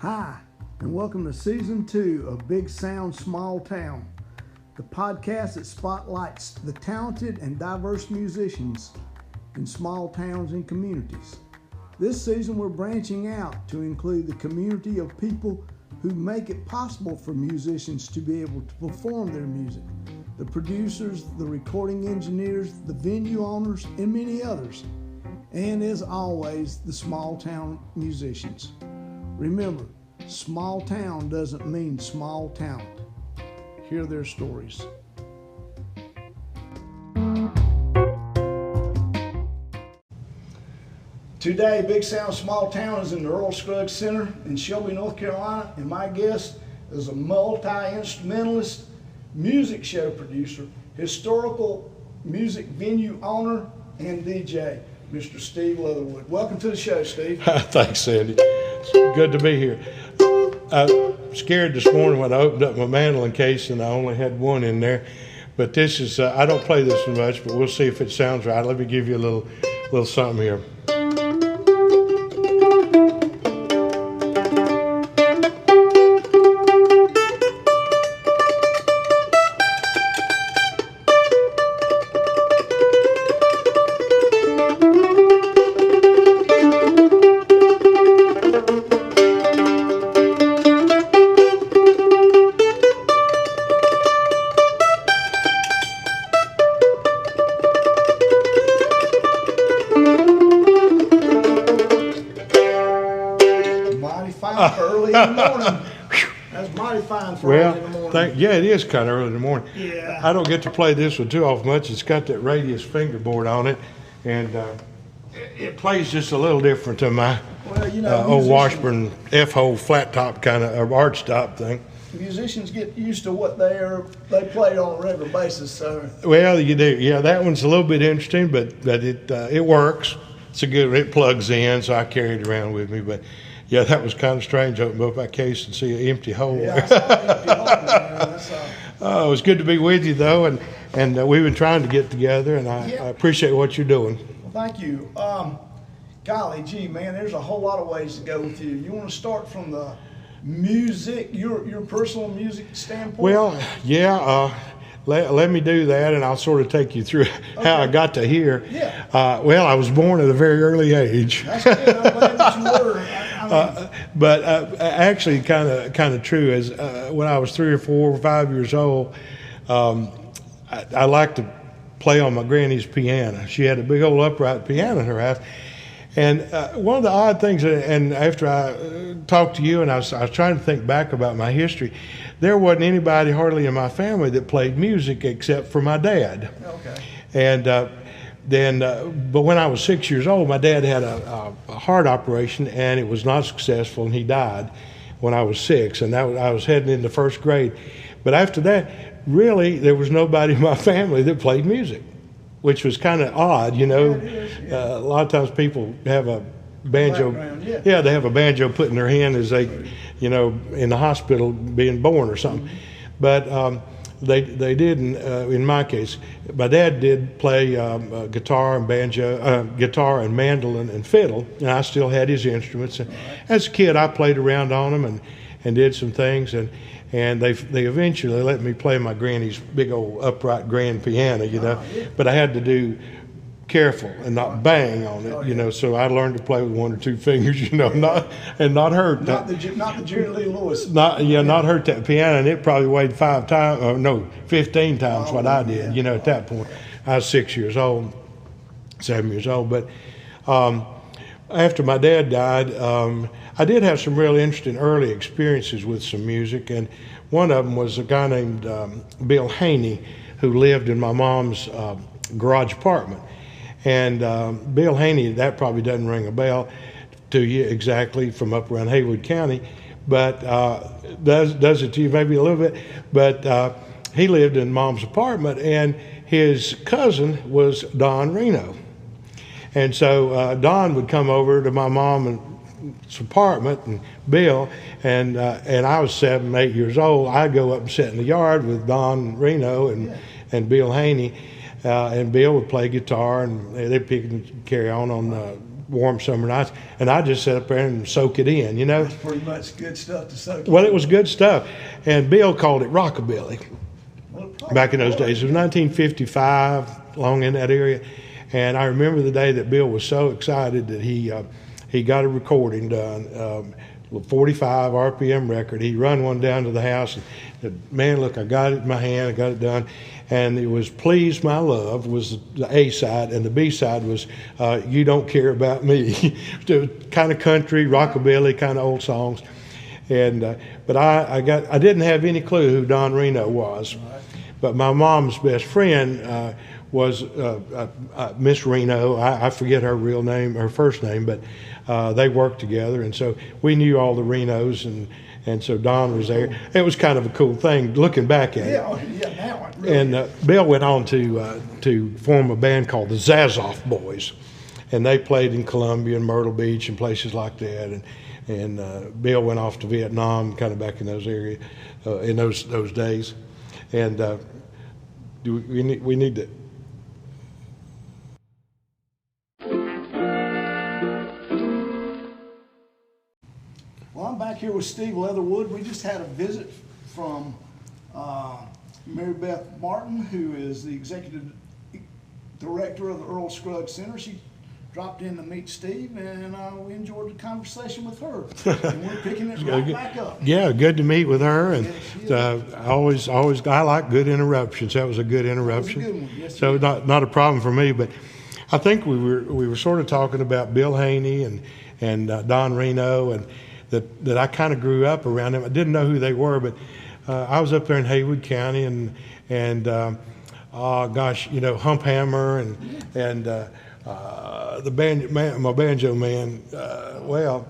Hi, and welcome to Season 2 of Big Sound Small Town, the podcast that spotlights the talented and diverse musicians in small towns and communities. This season we're branching out to include the community of people who make it possible for musicians to be able to perform their music, the producers, the recording engineers, the venue owners, and many others, and as always, the small town musicians. Remember, small town doesn't mean small talent. Hear their stories. Today, Big Sound Small Town is in the Earl Scruggs Center in Shelby, North Carolina, and my guest is a multi-instrumentalist, music show producer, historical music venue owner, and DJ, Mr. Steve Leatherwood. Welcome to the show, Steve. Thanks, Sandy. It's good to be here. I was scared this morning when I opened up my mandolin case and I only had one in there. But this is, I don't play this one much, but we'll see if it sounds right. Let me give you a little something here. Early in the morning. That's mighty fine for early in the morning. Yeah, it is kind of early in the morning. Yeah. I don't get to play this one too often much. It's got that radius fingerboard on it, and it plays just a little different to my old Washburn F-hole flat top kind of arch top thing. Musicians get used to what they play on a regular basis. So. Well, you do. Yeah, that one's a little bit interesting, but it works. It plugs in, so I carry it around with me, but. Yeah, that was kind of strange. Open up my case and see an empty hole. Yeah, I saw an empty hole, man. It was good to be with you, though, and we've been trying to get together, and I appreciate what you're doing. Well, thank you. Golly gee, man, there's a whole lot of ways to go with you. You want to start from the music, your personal music standpoint? Well, yeah. Let me do that, and I'll sort of take you through how I got to here. Yeah. Well, I was born at a very early age. That's good. I'm glad that you were. But actually, kind of true. As when I was 3 or 4 or 5 years old, I liked to play on my granny's piano. She had a big old upright piano in her house. And one of the odd things, and after I talked to you, and I was trying to think back about my history, there wasn't anybody hardly in my family that played music except for my dad. Okay. And but when I was 6 years old, my dad had a heart operation, and it was not successful, and he died when I was 6, and I was heading into first grade. But after that, really, there was nobody in my family that played music, which was kind of odd, you know. Yeah. A lot of times people have a banjo. Yeah, they have a banjo put in their hand as they, in the hospital being born or something. Mm-hmm. But they didn't. In my case, my dad did play guitar and banjo, guitar and mandolin and fiddle, and I still had his instruments. And as a kid, I played around on them and did some things, and they eventually let me play my granny's big old upright grand piano, But I had to do careful and not bang on it, So I learned to play with 1 or 2 fingers, not hurt not the Jerry Lee Lewis. Not hurt that piano, and it probably weighed 15 times what I did, at that point. I was 7 years old. But after my dad died, I did have some really interesting early experiences with some music, and one of them was a guy named Bill Haney, who lived in my mom's garage apartment. And Bill Haney, that probably doesn't ring a bell to you exactly from up around Haywood County, but does it to you maybe a little bit. But he lived in Mom's apartment, and his cousin was Don Reno. And so Don would come over to my mom's apartment, and Bill, and I was 7, 8 years old. I'd go up and sit in the yard with Don Reno and Bill Haney. And Bill would play guitar, and they'd pick and carry on warm summer nights, and I just sit up there and soak it in, you know. It's pretty much good stuff to soak. Well, it was good stuff, and Bill called it rockabilly back in those days. It was 1955, along in that area, and I remember the day that Bill was so excited that he got a recording done, 45 RPM record. He run one down to the house and said, "Man, look, I got it in my hand. I got it done." And it was "Please My Love" was the A side, and the B side was "You Don't Care About Me." Kind of country, rockabilly, kind of old songs. And but I didn't have any clue who Don Reno was. But my mom's best friend was Miss Reno. I forget her real name, her first name, but they worked together, and so we knew all the Renos, and so Don was there. It was kind of a cool thing looking back at it. Yeah, now it really And Bill went on to form a band called the Zazoff Boys, and they played in Columbia and Myrtle Beach and places like that. And Bill went off to Vietnam, kind of back in those areas, in those days. And we need to. Well, I'm back here with Steve Leatherwood. We just had a visit from Mary Beth Martin, who is the executive director of the Earl Scruggs Center. She dropped in to meet Steve, and we enjoyed the conversation with her. And we're picking it right back up. Yeah, good to meet with her, and I like good interruptions. That was a good interruption. That was a good one. Yes, so not a problem for me, but I think we were sort of talking about Bill Haney and Don Reno, and that I kind of grew up around them. I didn't know who they were, but I was up there in Haywood County, and gosh, you know, Hump Hammer and the band, my banjo man. Well,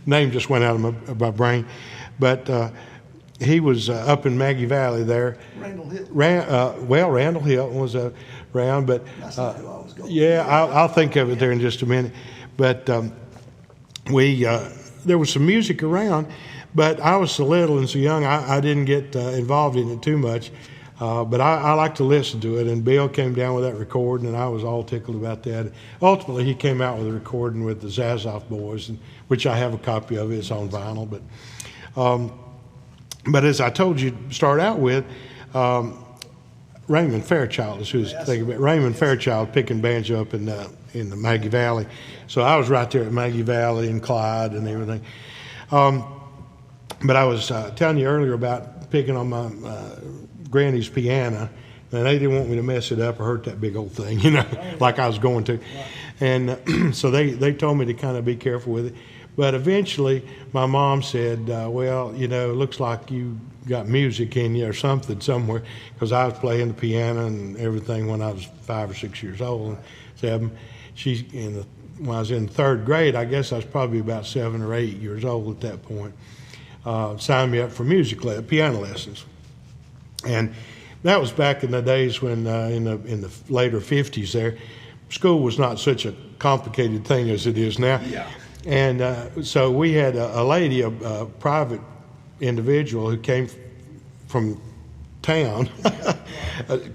name just went out of my brain, but he was up in Maggie Valley there. Randall Hill. Randall Hill was around, but That's not who I was going. yeah, I'll think of it there in just a minute. But there was some music around, but I was so little and so young, I didn't get involved in it too much. But I like to listen to it, and Bill came down with that recording, and I was all tickled about that. Ultimately, he came out with a recording with the Zazoff Boys, which I have a copy of. It's on vinyl. But as I told you to start out with, Raymond Fairchild is who's thinking about. Raymond Fairchild picking banjo up in the Maggie Valley. So I was right there at Maggie Valley and Clyde and everything. But I was telling you earlier about picking on my Granny's piano, and they didn't want me to mess it up or hurt that big old thing, you know, like I was going to. And so they told me to kind of be careful with it. But eventually my mom said, well, you know, it looks like you got music in you or something somewhere, because I was playing the piano and everything when I was 5 or 6 years old. And 7. When I was in third grade, I guess I was probably about 7 or 8 years old at that point, signed me up for piano lessons. And that was back in the days when, in the later 50s there, school was not such a complicated thing as it is now. Yeah. And so we had a lady, a private individual who came from town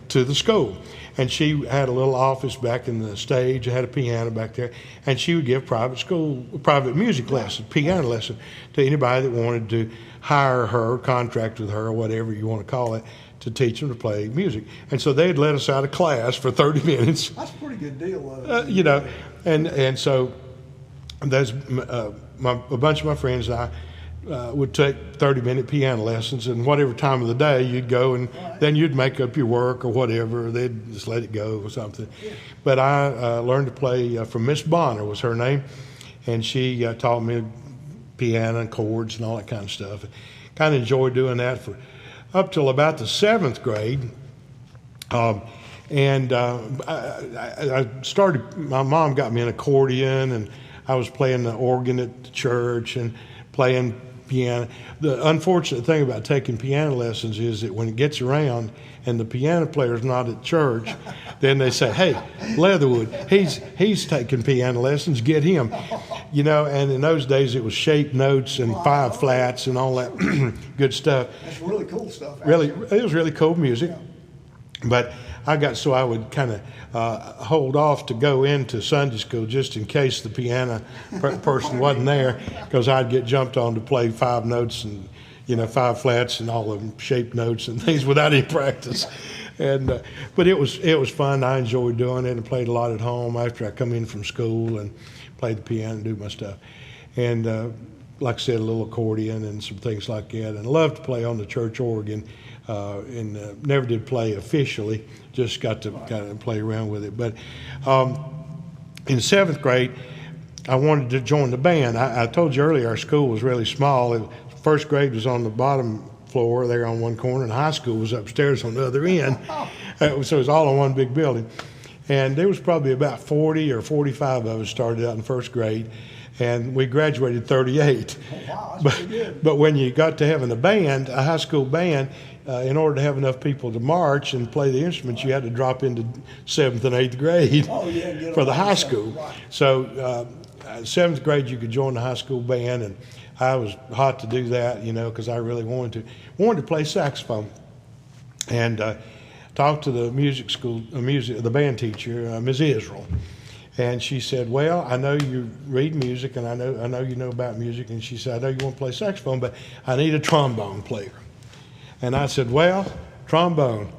to the school. And she had a little office back in the stage, had a piano back there, and she would give private music lessons, piano lessons, to anybody that wanted to hire her, contract with her, or whatever you want to call it, to teach them to play music. And so they'd let us out of class for 30 minutes. That's a pretty good deal. You know, and so there's a bunch of my friends and I would take 30-minute piano lessons, and whatever time of the day you'd go, and then you'd make up your work or whatever, or they'd just let it go or something. But I learned to play from Miss Bonner was her name, and she taught me piano and chords and all that kind of stuff. Kind of enjoyed doing that for up till about the 7th grade. And I started, my mom got me an accordion, and I was playing the organ at the church and playing piano. The unfortunate thing about taking piano lessons is that when it gets around and the piano player's not at church, then they say, "Hey, Leatherwood, he's taking piano lessons, get him." You know, and in those days it was shape notes and 5 flats and all that good stuff. That's really cool stuff. Really, it was really cool music. Yeah. But I would kind of hold off to go into Sunday school just in case the piano person wasn't there, because I'd get jumped on to play 5 notes and 5 flats and all of them shaped notes and things without any practice. And but it was fun. I enjoyed doing it and played a lot at home after I come in from school and played the piano and do my stuff. And like I said, a little accordion and some things like that. And loved to play on the church organ. And never did play officially, just got to kind of play around with it. But in 7th grade, I wanted to join the band. I told you earlier our school was really small. First grade was on the bottom floor there on one corner, and high school was upstairs on the other end. So it was all in one big building. And there was probably about 40 or 45 of us started out in first grade, and we graduated 38. Oh, wow, that's pretty good. But when you got to having a band, a high school band, in order to have enough people to march and play the instruments, you had to drop into 7th and 8th grade for the high school. Right. So 7th grade, you could join the high school band, and I was hot to do that, because I really wanted to play saxophone. And talked to the the band teacher, Ms. Israel, and she said, "Well, I know you read music, and I know you know about music." And she said, "I know you want to play saxophone, but I need a trombone player." And I said, "Well, trombone."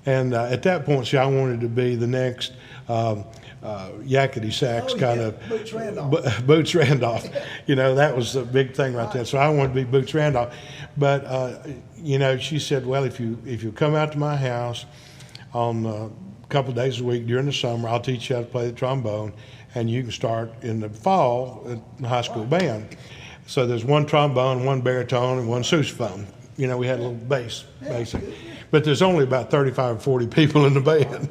And at that point, see, I wanted to be the next yakety sax kind of Boots Randolph. Boots Randolph. That was the big thing right there. So I wanted to be Boots Randolph. But she said, "Well, if you come out to my house on a couple of days a week during the summer, I'll teach you how to play the trombone, and you can start in the fall at the high school band." So there's 1 trombone, 1 baritone, and 1 sousaphone. We had a little bass, basically. But there's only about 35 or 40 people in the band,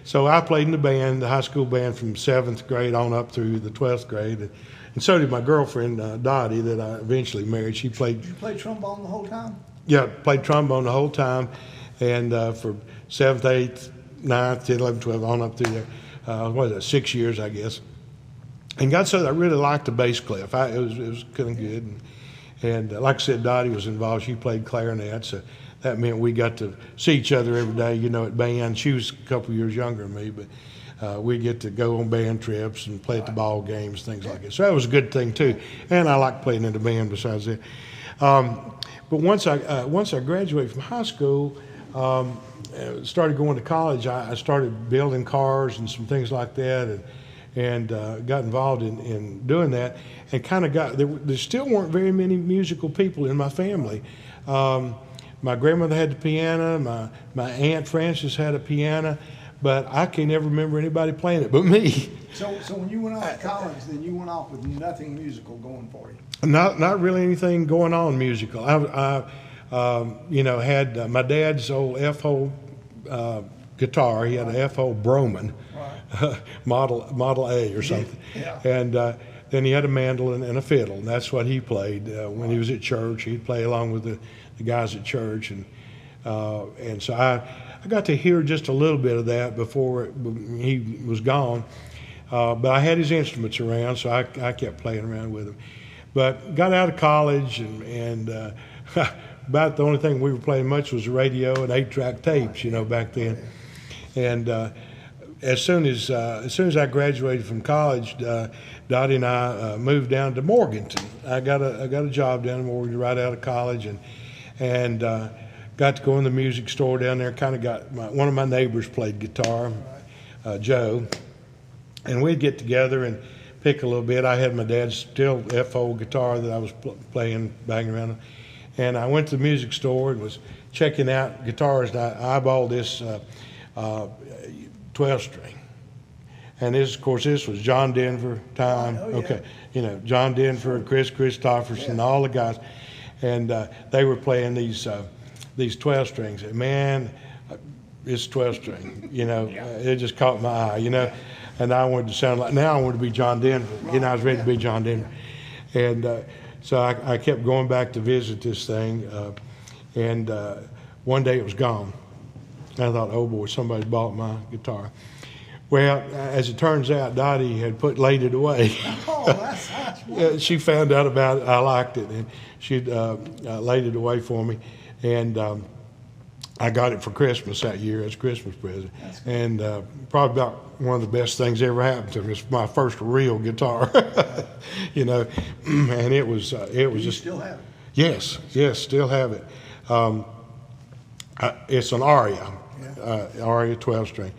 So I played in the band, the high school band, from 7th grade on up through the 12th grade. And so did my girlfriend, Dottie, that I eventually married. She played. Did you play trombone the whole time? Yeah, played trombone the whole time. And for 7th, 8th, 9th, 10th, 11th, 12th, on up through there. 6 years, I guess. And got so that I really liked the bass clef. It was kind of good. And like I said, Dottie was involved. She played clarinet, so that meant we got to see each other every day, at band. She was a couple of years younger than me, but we get to go on band trips and play at the ball games, things like that. So that was a good thing, too. And I liked playing in the band besides that. But once I graduated from high school, started going to college, I started building cars and some things like that, and got involved in doing that, and kind of there still weren't very many musical people in my family. My grandmother had the piano, my Aunt Frances had a piano, but I can't ever remember anybody playing it but me. So when you went off to college, then you went off with nothing musical going for you? Not really anything going on musical. I had my dad's old F-hole guitar. He had an F-hole Broman. Right. model A or something. Yeah. And then he had a mandolin and a fiddle, and that's what he played when he was at church. He'd play along with the guys at church, and so I got to hear just a little bit of that before he was gone. But I had his instruments around, so I kept playing around with him. But got out of college, and about the only thing we were playing much was the radio and 8-track tapes, back then. And as soon as I graduated from college, Dottie and I moved down to Morganton. I got a job down in Morganton right out of college, and got to go in the music store down there. Kind of got one of my neighbors played guitar, Joe, and we'd get together and pick a little bit. I had my dad's still F-hole guitar that I was playing, banging around, and I went to the music store and was checking out guitars, and I eyeballed this 12-string. And this was John Denver time. Oh, yeah. Okay, John Denver, Chris Christopherson, all the guys, and they were playing these 12 strings. And man, it's 12 string. It just caught my eye. And I wanted to sound like. Now I wanted to be John Denver. I was ready to be John Denver, and so I kept going back to visit this thing. And one day it was gone. I thought, oh boy, somebody bought my guitar. Well, as it turns out, Dottie had laid it away. Oh, that's She found out about it. I liked it, and she'd laid it away for me. And I got it for Christmas that year as a Christmas present, and probably about one of the best things that ever happened to me. It's my first real guitar, you know, and it was You just still have it? yes, still have it. It's an Aria, Aria 12-string,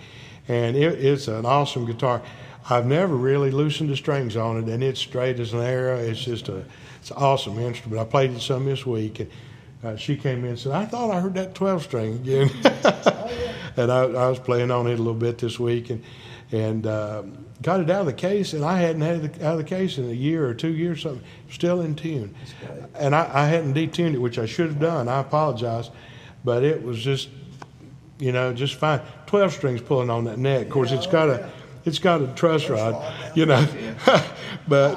and it's an awesome guitar. I've never really loosened the strings on it, and it's straight as an arrow. It's just it's an awesome instrument. I played it some this week, and she came in and said, "I thought I heard that 12-string again." And I was playing on it a little bit this week, and got it out of the case, and I hadn't had it out of the case in a year or 2 years, something. Still in tune, and I hadn't detuned it, which I should have done. I apologize, but it was just, just fine. 12 strings pulling on that neck. Of course, it's got a truss rod, but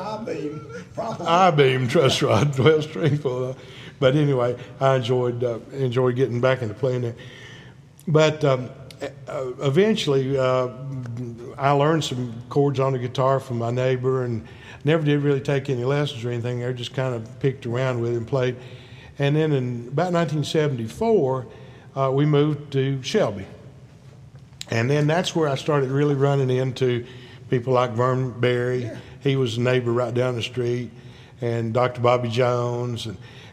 I-beam truss rod, 12 string pull. But anyway, I enjoyed getting back into playing it. But eventually, I learned some chords on the guitar from my neighbor, and never did really take any lessons or anything. I just kind of picked around with it and played. And then in about 1974, we moved to Shelby. And then that's where I started really running into people like Vernon Berry. Yeah. He was a neighbor right down the street, and Dr. Bobby Jones,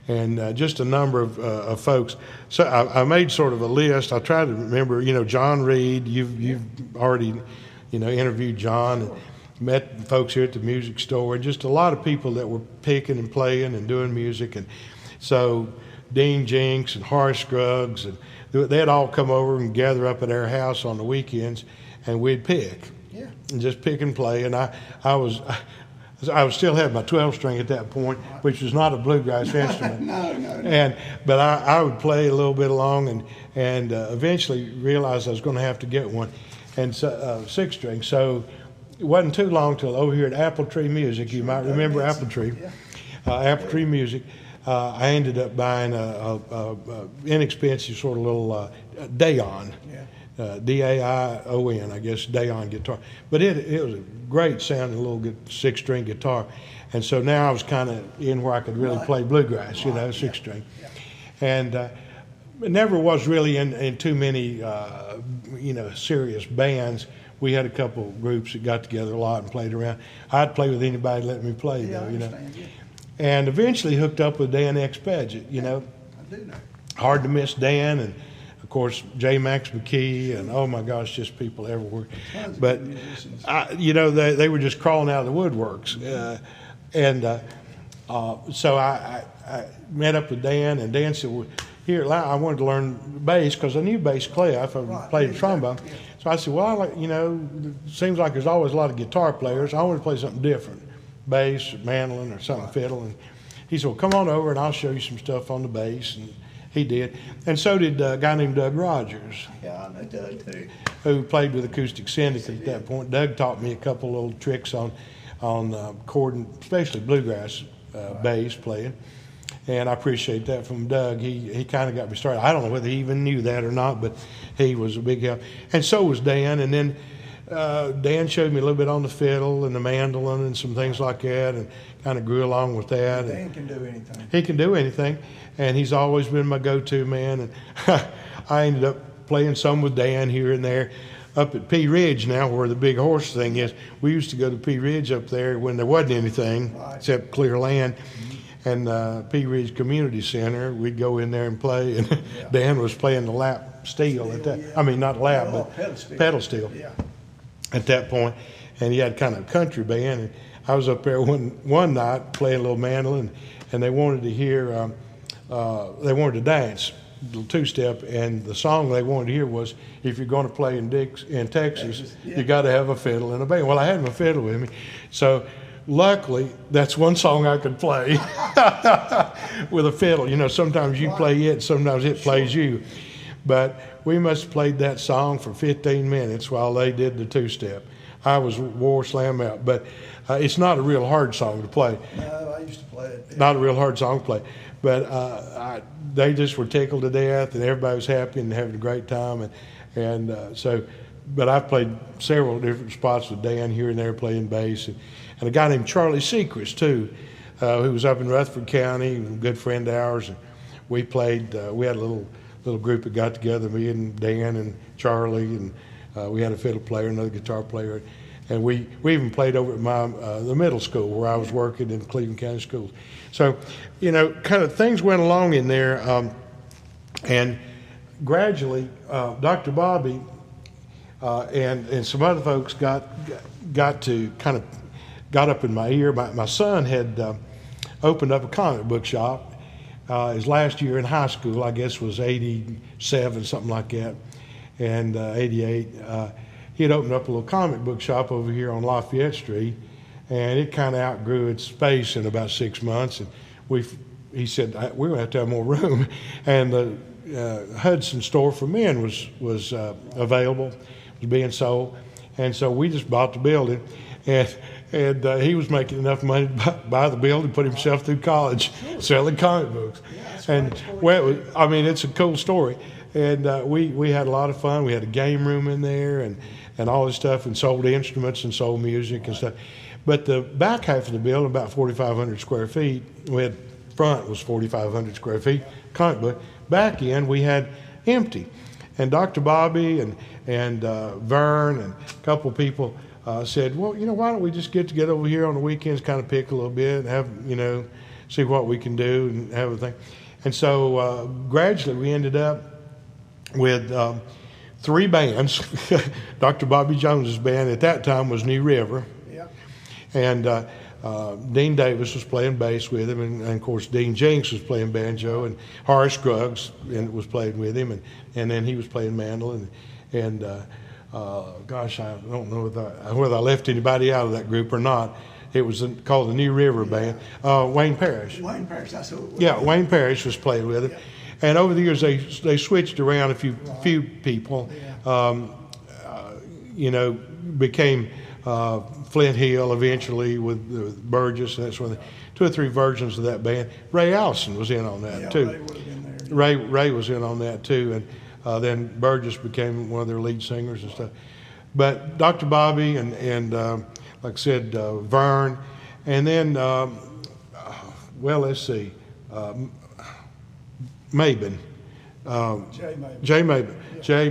and just a number of folks. So I made sort of a list. I tried to remember, John Reed. You've already, interviewed John and met folks here at the music store, and just a lot of people that were picking and playing and doing music. And so Dean Jinks and Horace Scruggs, and they'd all come over and gather up at our house on the weekends, and we'd pick, and just pick and play. And I was still had my 12-string at that point, which was not a bluegrass instrument. No. But I would play a little bit along, and eventually realized I was going to have to get one, and so 6-string. So it wasn't too long till over here at Apple Tree Music. You might remember Apple Tree. Apple Tree Music. I ended up buying a inexpensive sort of little Dayon, D-A-I-O-N, I guess, Dayon guitar. But it was a great sounding little 6-string guitar. And so now I was kind of in where I could really play bluegrass, 6-string. And it never was really in too many, serious bands. We had a couple groups that got together a lot and played around. I'd play with anybody that let me play, though, And eventually hooked up with Dan X. Paget, I do know. Hard to miss Dan, and of course J. Max McKee, and oh my gosh, just people everywhere. But they were just crawling out of the woodworks, so I met up with Dan, and Dan said, "Well, here, I wanted to learn bass because I knew bass clef. I played trombone." So I said, "Well, it seems like there's always a lot of guitar players. I want to play something different." Bass or mandolin or something, fiddle. And he said, "Well, come on over and I'll show you some stuff on the bass." And he did. And so did a guy named Doug Rogers. Yeah, I know Doug too. Who played with Acoustic Syndicate at that point. Doug taught me a couple little tricks on chord, especially bluegrass bass playing. And I appreciate that from Doug. He kind of got me started. I don't know whether he even knew that or not, but he was a big help. And so was Dan. And then Dan showed me a little bit on the fiddle and the mandolin and some things like that, and kind of grew along with that. Dan can do anything. He can do anything, and he's always been my go-to man. And I ended up playing some with Dan here and there. Up at Pea Ridge now, where the big horse thing is, we used to go to Pea Ridge up there when there wasn't anything except clear land. And Pea Ridge Community Center, we'd go in there and play, and Dan was playing the lap steel at that. I mean, not lap, but pedal steel. At that point, and he had kind of a country band, and I was up there one night playing a little mandolin, and they wanted to hear, they wanted to dance, a little two-step, and the song they wanted to hear was, "If you're going to play in Texas, you got to have a fiddle and a band." Well, I had my fiddle with me, so luckily that's one song I could play with a fiddle. Sometimes you play it, sometimes it plays you. But we must have played that song for 15 minutes while they did the two-step. I was war slam out, but it's not a real hard song to play. No, I used to play it. Not a real hard song to play. But they just were tickled to death, and everybody was happy and having a great time. But I've played several different spots with Dan here and there playing bass. And a guy named Charlie Sechrist, too, who was up in Rutherford County, a good friend of ours. And we played, we had a little little group that got together, me and Dan and Charlie, and we had a fiddle player, another guitar player, and we even played over at my the middle school where I was working in Cleveland County Schools. So, kind of things went along in there, and gradually, Dr. Bobby and some other folks got to kind of got up in my ear. My son had opened up a comic book shop. His last year in high school, I guess, was 87, something like that, and 88. He had opened up a little comic book shop over here on Lafayette Street, and it kind of outgrew its space in about 6 months. And he said, we're going to have more room. And the Hudson store for men was available, was being sold. And so we just bought the building. And he was making enough money to buy the building, put himself through college, selling comic books. And it's a cool story. And we had a lot of fun. We had a game room in there and all this stuff, and sold instruments and sold music and stuff. But the back half of the building, about 4,500 square feet, front was 4,500 square feet, comic book. Back end we had empty. And Dr. Bobby and Vern and a couple of people said, well, why don't we just get together over here on the weekends, kind of pick a little bit, and have, see what we can do and have a thing. And so gradually we ended up with 3 bands. Dr. Bobby Jones's band at that time was New River. Yeah. And Dean Davis was playing bass with him, and of course Dean Jinks was playing banjo, and Horace Scruggs was playing with him, and then he was playing mandolin, and gosh, I don't know whether I left anybody out of that group or not. It was called the New River Band. Wayne Parrish. Wayne Parrish, that's who it was. Yeah, Wayne Parrish was playing with him. Yeah. And over the years, they switched around a few people. Yeah. Became Flint Hill eventually with Burgess and that sort of thing. 2 or 3 versions of that band. Ray Allison was in on that too. Ray would have been there. Ray was in on that too, and then Burgess became one of their lead singers and stuff. But Dr. Bobby and like I said, Vern, and then let's see. Mabin. Jay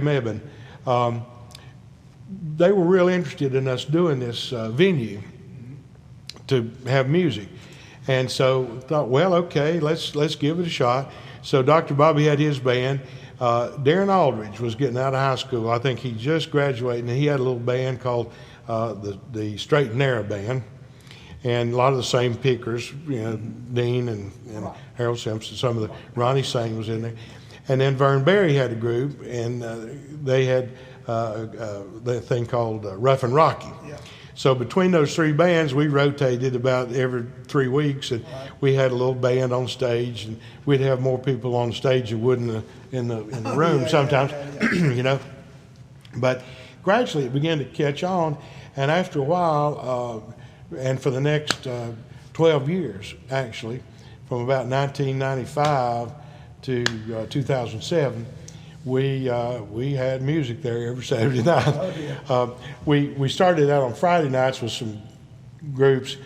Mabin. They were real interested in us doing this venue to have music. And so thought, well, okay, let's give it a shot. So Dr. Bobby had his band. Darren Aldridge was getting out of high school. I think he just graduated, and he had a little band called the Straight and Narrow Band. And a lot of the same pickers, Dean and Harold Simpson, some of the Ronnie Singh was in there. And then Vern Berry had a group, and they had that thing called Rough and Rocky. Yeah. So between those 3 bands, we rotated about every 3 weeks, and we had a little band on stage, and we'd have more people on stage than would in the room sometimes, But gradually it began to catch on, and after a while, and for the next 12 years, actually, from about 1995 to 2007, we had music there every Saturday night. We started out on Friday nights with some groups,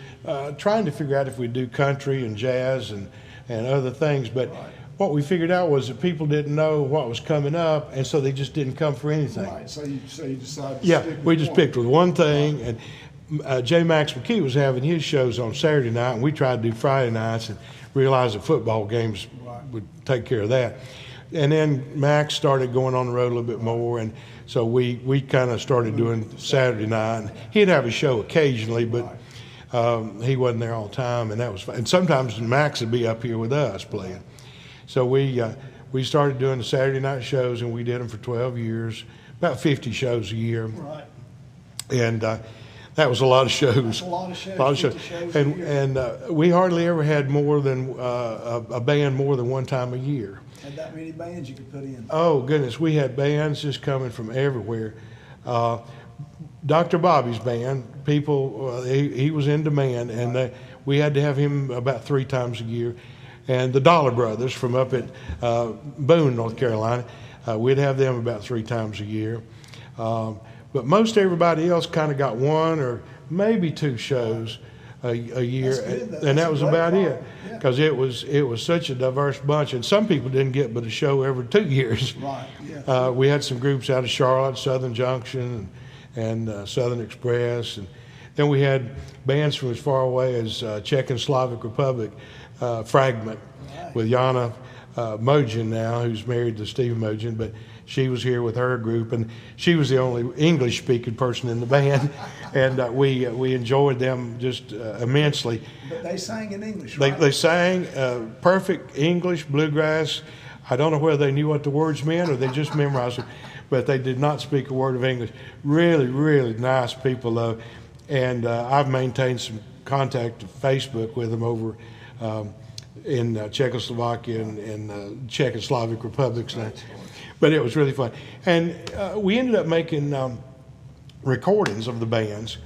trying to figure out if we'd do country and jazz and other things. But what we figured out was that people didn't know what was coming up, and so they just didn't come for anything. Right. So you decided to stick with we just picked with one thing, and J. Max McKee was having his shows on Saturday night, and we tried to do Friday nights and realized that football games would take care of that. And then Max started going on the road a little bit more, and so we kind of started doing Saturday night. And he'd have a show occasionally, but he wasn't there all the time, and that was fun. And sometimes Max would be up here with us playing. So we started doing the Saturday night shows, and we did them for 12 years, about 50 shows a year. Right. And that was a lot of shows. That's a lot of shows. And we hardly ever had more than a band more than one time a year. Had that many bands you could put in? Oh, goodness. We had bands just coming from everywhere. Dr. Bobby's band, he was in demand, and we had to have him about 3 times a year. And the Dollar Brothers from up at Boone, North Carolina, we'd have them about 3 times a year. But most everybody else kind of got 1 or maybe 2 shows a year, That's good, though. and That's that a was great about farm. it. Yeah. Because it was such a diverse bunch, and some people didn't get but a show every 2 years. Right. Yeah. We had some groups out of Charlotte, Southern Junction, and Southern Express, and then we had bands from as far away as Czech and Slavic Republic, Fragment, Right. with Jana Mojin now, who's married to Steve Mojin, but she was here with her group, and she was the only English-speaking person in the band, and we enjoyed them just immensely. But they sang in English, right? They sang perfect English bluegrass. I don't know whether they knew what the words meant or they just memorized it, but they did not speak a word of English. Really, really nice people, though, and I've maintained some contact to Facebook with them over in Czechoslovakia and Czech and Slavic republics now. But it was really fun. And we ended up making recordings of the bands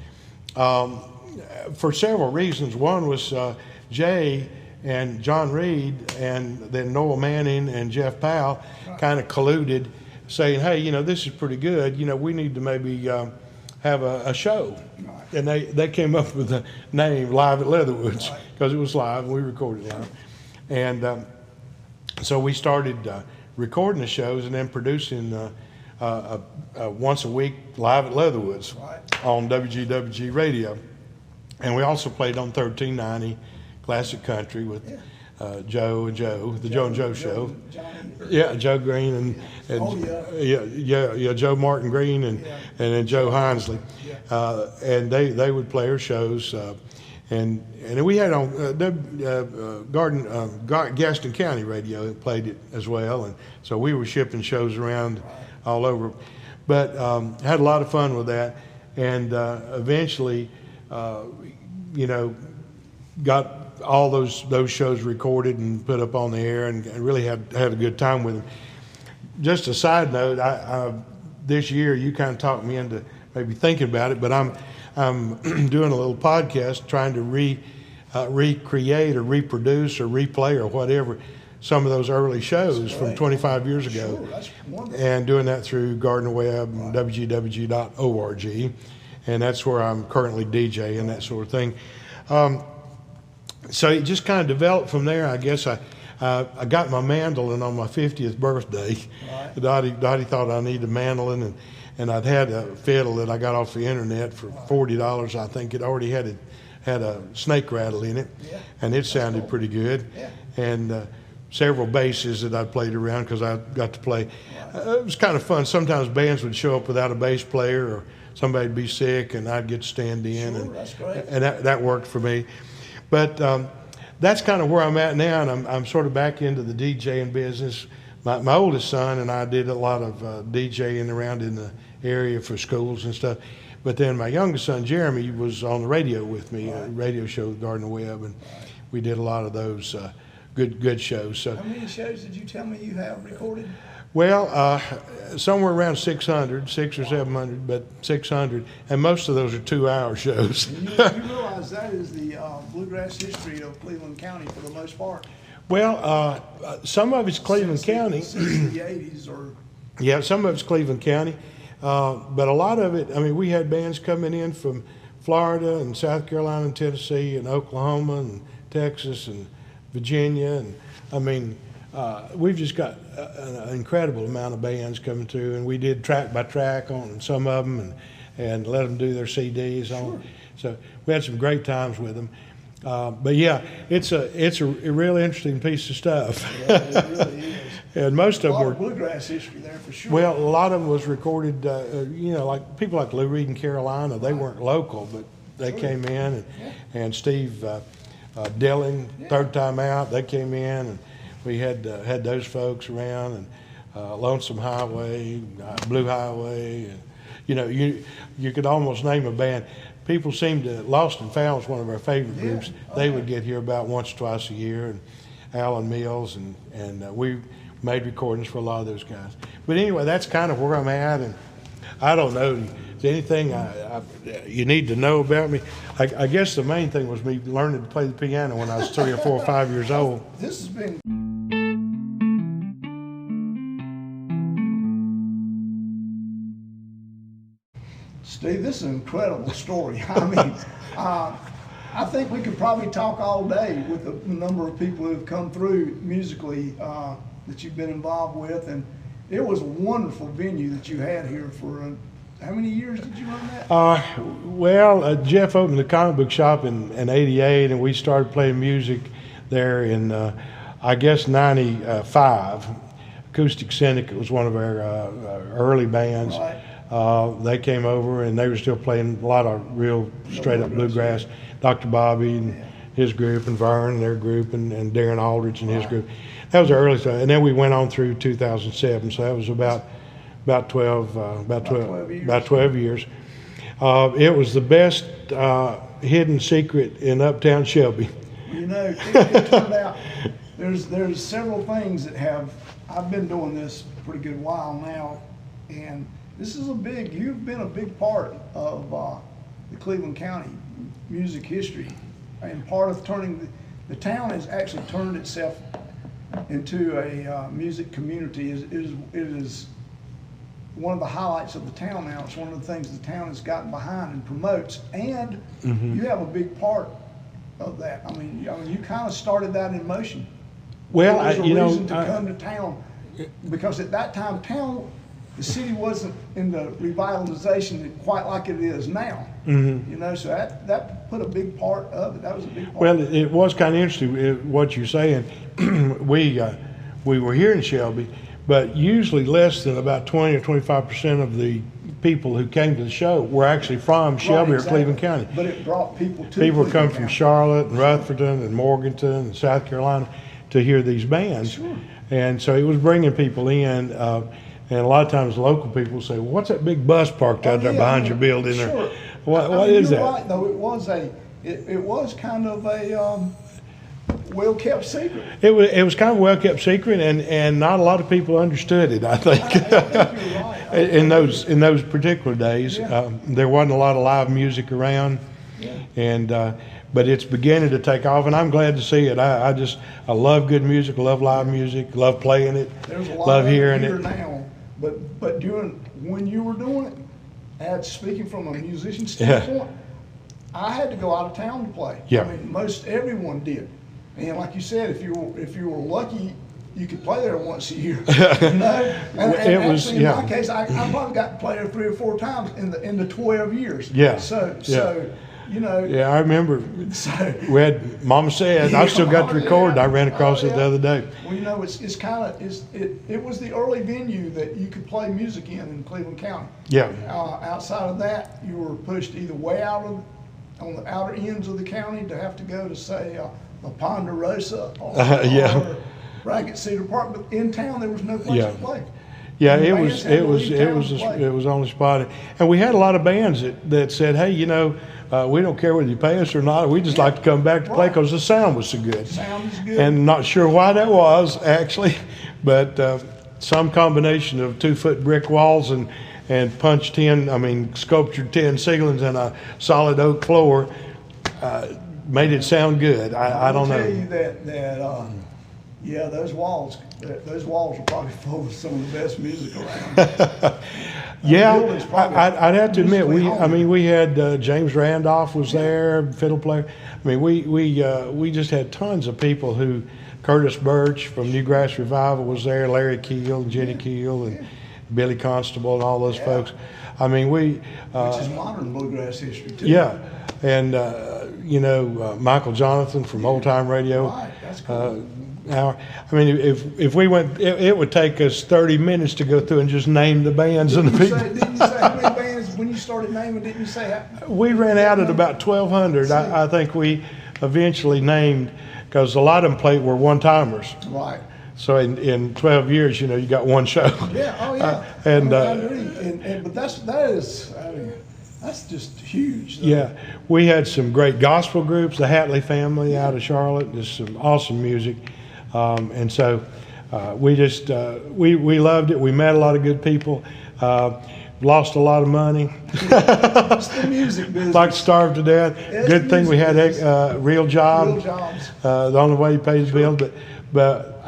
for several reasons. One was Jay and John Reed and then Noel Manning and Jeff Powell kind of colluded, saying, hey, you know, this is pretty good. You know, we need to maybe have a show. And they came up with the name Live at Leatherwood's because it was live and we recorded live. And so we started recording the shows and then producing once a week Live at Leatherwood's on WGWG radio. And we also played on 1390 Classic Country with Joe and Joe, the Joe and Joe Show. Yeah, Joe Green and Joe Martin Green and then Joe Hinesley. And they would play our shows. And we had on Gaston County radio that played it as well, and so we were shipping shows around all over. But had a lot of fun with that, and eventually, you know, got all those shows recorded and put up on the air, and really had a good time with them. Just a side note, I this year you kind of talked me into maybe thinking about it, but I'm doing a little podcast trying to recreate or reproduce or replay or whatever some of those early shows from 25 years ago. Sure, that's wonderful. And doing that through Gardner Web and WGWG.org. And that's where I'm currently DJing and that sort of thing. So it just kind of developed from there. I guess I got my mandolin on my 50th birthday. Right. Dottie thought I needed a mandolin, and I'd had a fiddle that I got off the internet for $40. I think it already had a snake rattle in it, and it sounded pretty good. Yeah. And several basses that I played around because I got to play. It was kind of fun. Sometimes bands would show up without a bass player, or somebody would be sick, and I'd get to stand in. Sure, that's great. And that worked for me. But that's kind of where I'm at now, and I'm sort of back into the DJing business. My oldest son and I did a lot of DJing around in the area for schools and stuff. But then my youngest son, Jeremy, was on the radio with me, a radio show with Gardner Webb, and we did a lot of those good shows. So, how many shows did you tell me you have recorded? Well, somewhere around 600, 600 or 700, but 600, and most of those are 2-hour shows. And you realize that is the bluegrass history of Cleveland County for the most part. Well, some of it's Cleveland County. Since the 80s or... Yeah, some of it's Cleveland County, but a lot of it, I mean, we had bands coming in from Florida and South Carolina and Tennessee and Oklahoma and Texas and Virginia, and I mean, we've just got an incredible amount of bands coming through, and we did track by track on some of them and let them do their CDs on. So we had some great times with them. But yeah, it's a really interesting piece of stuff. Yeah, it really is. And most of them were bluegrass history there for sure. Well, a lot of them was recorded. You know, like people like Lou Reed in Carolina. They weren't local, but they came in, and Steve Dillon, Third Time Out. They came in, and we had those folks around, and Lonesome Highway, Blue Highway, and you know, you could almost name a band. People seem to, Lost and Found was one of our favorite groups. They would get here about once or twice a year, and Alan Mills, and we made recordings for a lot of those guys. But anyway, that's kind of where I'm at, and I don't know, is there anything you need to know about me? I guess the main thing was me learning to play the piano when I was 3 or 4 or 5 years old. This has been... Steve, this is an incredible story. I mean, I think we could probably talk all day with the number of people who have come through musically that you've been involved with, and it was a wonderful venue that you had here for. How many years did you run that? Jeff opened the comic book shop in '88, and we started playing music there in, I guess, '95. Acoustic Syndicate was one of our early bands. Right. They came over, and they were still playing a lot of real straight-up bluegrass. Dr. Bobby and his group, and Vern and their group, and Darren Aldrich and his group. That was the early stuff. And then we went on through 2007, so that was about 12 years. It was the best hidden secret in Uptown Shelby. You know, it turned out there's several things that I've been doing this a pretty good while now, and this is you've been a big part of the Cleveland County music history, and part of turning the town has actually turned itself into a music community. It is one of the highlights of the town now. It's one of the things the town has gotten behind and promotes, and you have a big part of that. I mean, you kind of started that in motion. Well, there was a reason to come to town, because at that time, the city wasn't in the revitalization quite like it is now. You know, so that put a big part of it. That was a big part. Well, it was kind of interesting what you're saying. We were here in Shelby, but usually less than about 20 or 25% of the people who came to the show were actually from Shelby or Cleveland County. But it brought people to People Cleveland come from County. Charlotte and Rutherford and Morganton and South Carolina to hear these bands. Sure. And so it was bringing people in. And a lot of times local people say, well, what's that big bus parked out there behind your building? Sure. Or, what is that? You're right, though. It was kind of a well-kept secret. It was kind of a well-kept secret, and not a lot of people understood it, I think. I think you're right. in those particular days. Yeah. There wasn't a lot of live music around. Yeah. And but it's beginning to take off, and I'm glad to see it. I love good music, love live music, love playing it, There's a lot love of hearing here it. now, but when you were doing it, speaking from a musician standpoint, I had to go out of town to play. Yeah. I mean, most everyone did, and like you said, if you were lucky, you could play there once a year. You know, and actually, in my case, I probably got to play there 3 or 4 times in the 12 years. Yeah. So. You know. Yeah, I remember. So, We had Mama Said. I still got the record. I ran across it the other day. Well, you know, it was the early venue that you could play music in Cleveland County. Yeah. Outside of that, you were pushed either way on the outer ends of the county to have to go to, say, La Ponderosa or Ragged Cedar Park. But in town, there was no place to play. Yeah, it was only spotted, and we had a lot of bands that said, "Hey, you know, we don't care whether you pay us or not. We just like to come back to play because the sound was so good." Sound is good. And not sure why that was actually, but some combination of 2-foot brick walls and sculptured tin ceilings and a solid oak floor made it sound good. I don't know. I will tell you that those walls are probably full of some of the best music around. I'd have to admit we had James Randolph was there, fiddle player. I mean, we just had tons of people who. Curtis Birch from Newgrass Revival was there. Larry Keel, Jenny Keel, and Billy Constable, and all those folks. I mean, which is modern bluegrass history too. Yeah, and Michael Jonathan from Old Time Radio. Right, that's cool. I mean, if we went, it would take us 30 minutes to go through and just name the bands and the people. Didn't you say how many bands when you started naming? Didn't you say? We ran out at about 1,200. I think we eventually named, because a lot of them were one-timers. Right. So in 12 years, you got one show. Yeah. Oh yeah. I agree. But that's just huge. Though. Yeah, we had some great gospel groups. The Hatley family out of Charlotte. There's some awesome music. And so we just we loved it. We met a lot of good people. Lost a lot of money. It's the music business. Like starved to death. Good thing we had real jobs. Real jobs. The only way you pay the bill. But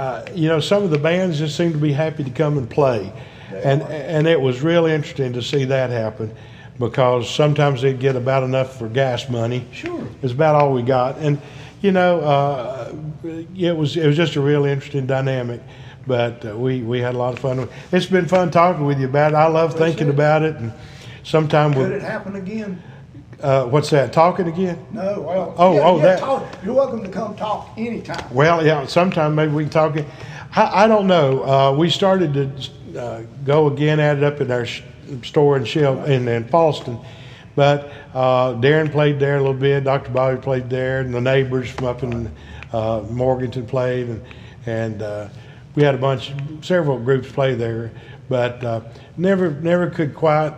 some of the bands just seemed to be happy to come and play, and it was really interesting to see that happen. because sometimes they'd get about enough for gas money. Sure. It's about all we got. And, you know, it was just a real interesting dynamic. But we had a lot of fun. It's been fun talking with you about it. I love thinking about it. And sometime could it happen again? What's that? Talking again? No. Well. That. Talk. You're welcome to come talk anytime. Well, yeah. Sometime maybe we can talk. I don't know. We started to go again at it up in our store in in Falston, but Darren played there a little bit. Dr. Bobby played there, and the neighbors from up in Morganton played, and we had several groups play there, but never could quite,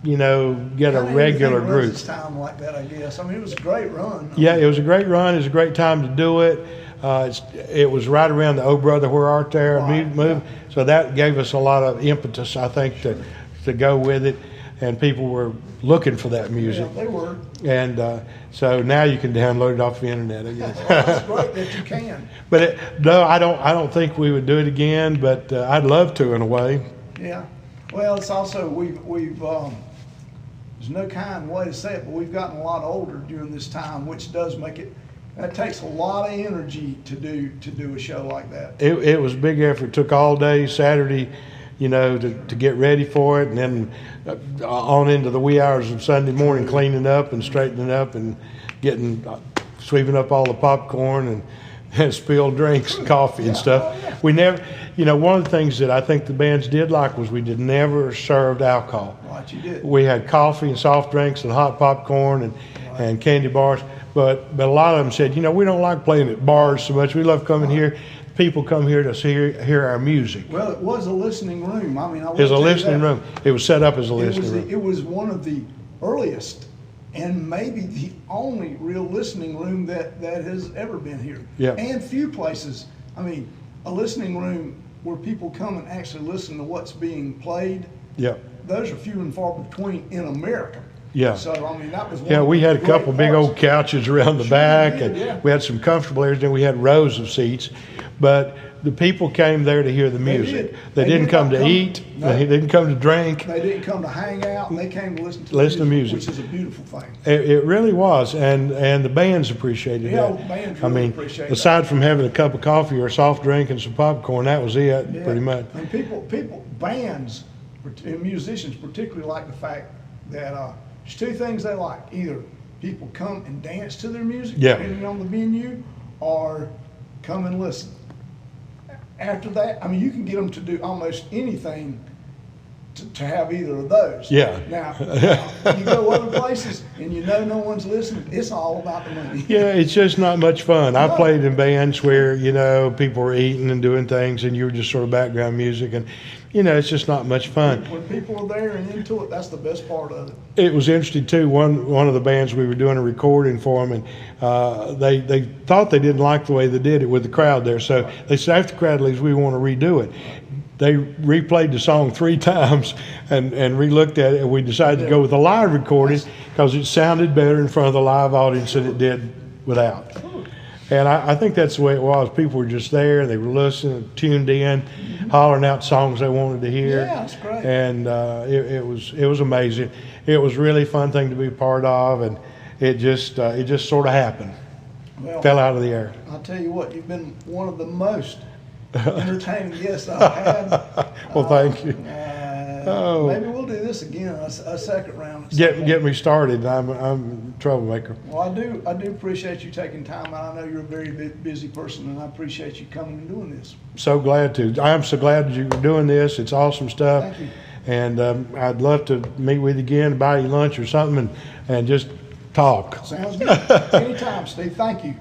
you know, get a regular group. This time like that, I guess. I mean, it was a great run. Yeah, it was a great run. It was a great time to do it. It was right around the "Oh Brother, Where Art Thou" move, Yeah. so that gave us a lot of impetus, I think, to go with it, and people were looking for that music. Yeah, they were. And so now you can download it off the internet, I guess. Well, that's great that you can. But no, I don't think we would do it again. But I'd love to, in a way. Yeah. Well, it's also we've there's no kind way to say it, but we've gotten a lot older during this time, which does make it. That takes a lot of energy to do a show like that. It was a big effort. It took all day Saturday, you know, to get ready for it, and then on into the wee hours of Sunday morning, cleaning up and straightening up and sweeping up all the popcorn and spilled drinks and coffee and stuff. Oh, yeah. We never, you know, one of the things that I think the bands did like was we never served alcohol. Right, you did. We had coffee and soft drinks and hot popcorn and candy bars. But a lot of them said, you know, we don't like playing at bars so much. We love coming here. People come here to hear our music. Well, it was a listening room. I mean, It was a listening room. It was set up as a listening room. It was one of the earliest and maybe the only real listening room that has ever been here. Yeah. And few places. I mean, a listening room where people come and actually listen to what's being played. Yeah. Those are few and far between in America. Yeah. So, I mean, that was one Yeah, of we the had a great couple big parts. old couches around the Sure back, we did, and yeah. we had some comfortable areas, and we had rows of seats. But the people came there to hear the music. did. They didn't come to eat. No. They didn't come to drink. They didn't come to hang out, and they came to listen to music. which is a beautiful thing. It really was, and the bands appreciated Yeah, that. the bands I really mean, appreciate aside from having a cup of coffee or a soft drink and some popcorn, that was it, Yeah. pretty much. And bands, and musicians particularly like the fact that there's two things they like. Either people come and dance to their music, Yeah. depending on the venue, or come and listen. After that, I mean, you can get them to do almost anything to have either of those. Yeah. Now, you go other places and you know no one's listening, it's all about the money. Yeah, it's just not much fun. I No. played in bands where, you know, people were eating and doing things, and you were just sort of background music, and, you know, it's just not much fun. When people are there and into it, that's the best part of it. It was interesting too. One of the bands, we were doing a recording for them, and they thought they didn't like the way they did it with the crowd there. So they said, after the crowd leaves, we want to redo it. They replayed the song 3 times and re-looked at it, and we decided to go with a live recording because it sounded better in front of the live audience than it did without. And I think that's the way it was. People were just there, they were listening, tuned in, hollering out songs they wanted to hear. Yeah, that's great. And it was amazing. It was a really fun thing to be part of, and it just sort of happened. Well, Fell out of the air. I'll tell you what, you've been one of the most entertaining guests I've had. Well, thank you. Oh. Maybe we'll do this again, a second round. Get me started. I'm a troublemaker. Well, I do appreciate you taking time out. I know you're a very busy person, and I appreciate you coming and doing this. So glad to. I'm so glad that you're doing this. It's awesome stuff. Thank you. And I'd love to meet with you again, buy you lunch or something, and just talk. Sounds good. Anytime, Steve. Thank you.